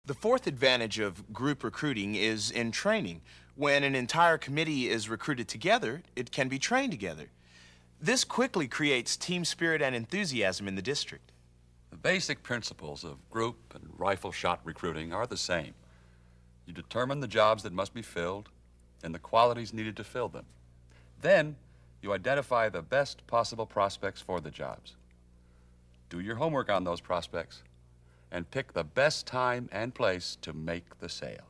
The fourth advantage of group recruiting is in training. When an entire committee is recruited together, it can be trained together. This quickly creates team spirit and enthusiasm in the district. The basic principles of group and rifle shot recruiting are the same. You determine the jobs that must be filled and the qualities needed to fill them. Then, you identify the best possible prospects for the jobs. Do your homework on those prospects and pick the best time and place to make the sale.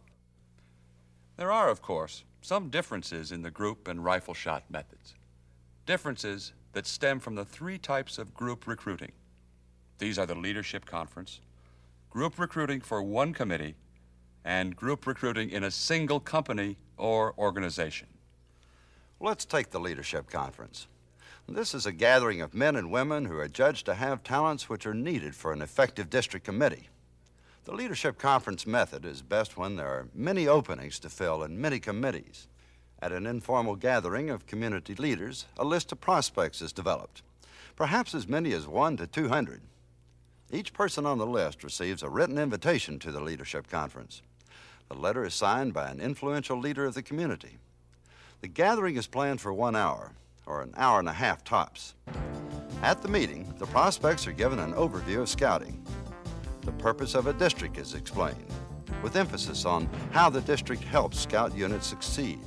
There are, of course, some differences in the group and rifle shot methods. Differences that stem from the three types of group recruiting. These are the leadership conference, group recruiting for one committee, and group recruiting in a single company or organization. Let's take the leadership conference. This is a gathering of men and women who are judged to have talents which are needed for an effective district committee. The leadership conference method is best when there are many openings to fill in many committees. At an informal gathering of community leaders, a list of prospects is developed, perhaps as many as 1 to 200. Each person on the list receives a written invitation to the leadership conference. The letter is signed by an influential leader of the community. The gathering is planned for 1 hour, or an hour and a half tops. At the meeting, the prospects are given an overview of scouting. The purpose of a district is explained, with emphasis on how the district helps scout units succeed.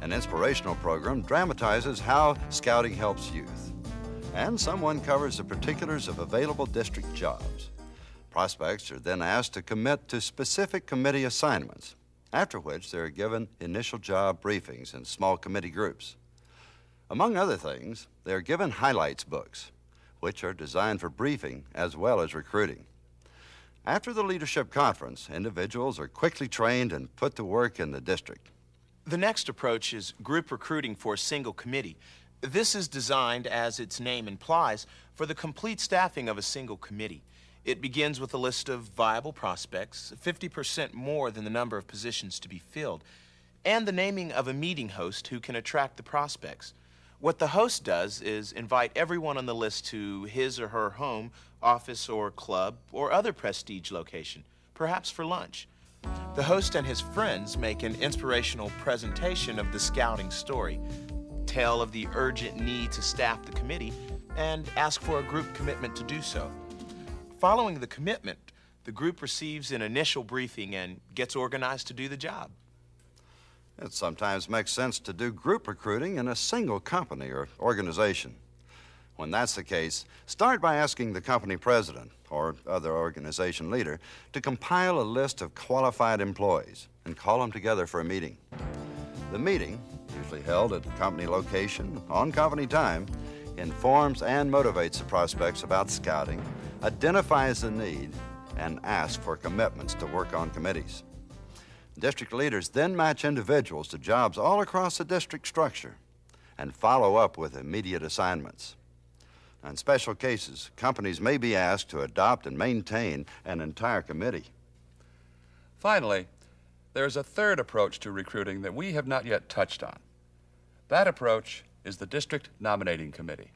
An inspirational program dramatizes how scouting helps youth, and someone covers the particulars of available district jobs. Prospects are then asked to commit to specific committee assignments, after which they are given initial job briefings in small committee groups. Among other things, they are given highlights books, which are designed for briefing as well as recruiting. After the leadership conference, individuals are quickly trained and put to work in the district. The next approach is group recruiting for a single committee. This is designed, as its name implies, for the complete staffing of a single committee. It begins with a list of viable prospects, 50% more than the number of positions to be filled, and the naming of a meeting host who can attract the prospects. What the host does is invite everyone on the list to his or her home, office, or club, or other prestige location, perhaps for lunch. The host and his friends make an inspirational presentation of the scouting story, tell of the urgent need to staff the committee, and ask for a group commitment to do so. Following the commitment, the group receives an initial briefing and gets organized to do the job. It sometimes makes sense to do group recruiting in a single company or organization. When that's the case, start by asking the company president or other organization leader to compile a list of qualified employees and call them together for a meeting. The meeting, usually held at a company location on company time, informs and motivates the prospects about scouting, identifies the need, and asks for commitments to work on committees. District leaders then match individuals to jobs all across the district structure and follow up with immediate assignments. In special cases, companies may be asked to adopt and maintain an entire committee. Finally, there's a third approach to recruiting that we have not yet touched on. That approach is the District Nominating Committee,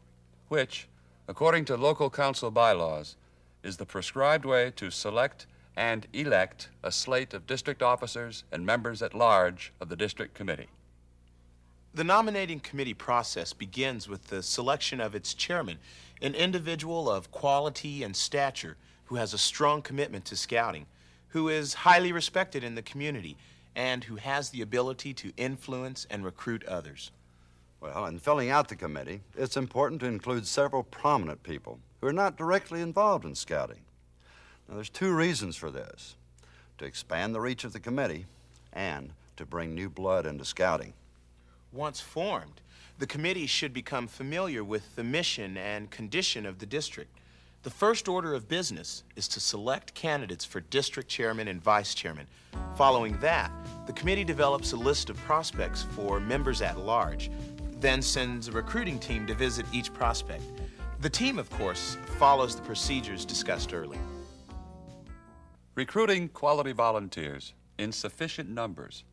which, according to local council bylaws, is the prescribed way to select and elect a slate of district officers and members at large of the district committee. The nominating committee process begins with the selection of its chairman, an individual of quality and stature who has a strong commitment to scouting, who is highly respected in the community, and who has the ability to influence and recruit others. Well, in filling out the committee, it's important to include several prominent people who are not directly involved in scouting. Now, there's 2 reasons for this: to expand the reach of the committee and to bring new blood into scouting. Once formed, the committee should become familiar with the mission and condition of the district. The first order of business is to select candidates for district chairman and vice chairman. Following that, the committee develops a list of prospects for members at large, then sends a recruiting team to visit each prospect. The team, of course, follows the procedures discussed earlier. Recruiting quality volunteers in sufficient numbers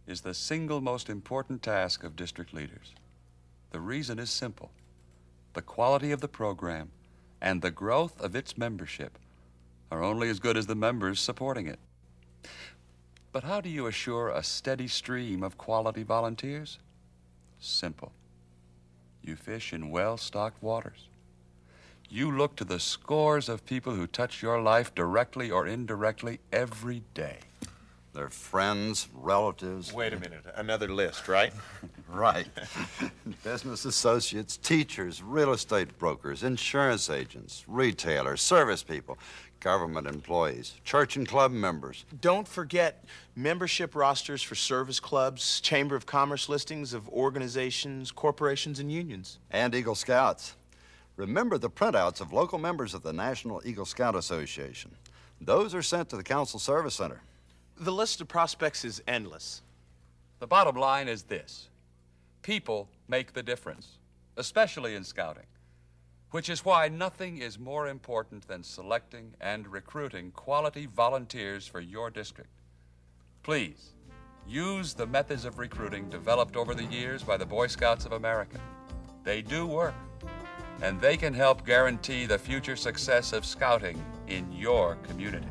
is the single most important task of district leaders. The reason is simple. The quality of the program and the growth of its membership are only as good as the members supporting it. But how do you assure a steady stream of quality volunteers? Simple. You fish in well-stocked waters. You look to the scores of people who touch your life directly or indirectly every day. Their friends, relatives. Wait a minute, another list, right? Right. Business associates, teachers, real estate brokers, insurance agents, retailers, service people, government employees, church and club members. Don't forget membership rosters for service clubs, Chamber of Commerce listings of organizations, corporations, and unions. And Eagle Scouts. Remember the printouts of local members of the National Eagle Scout Association. Those are sent to the Council Service Center. The list of prospects is endless. The bottom line is this. People make the difference, especially in scouting, which is why nothing is more important than selecting and recruiting quality volunteers for your district. Please, use the methods of recruiting developed over the years by the Boy Scouts of America. They do work, and they can help guarantee the future success of scouting in your community.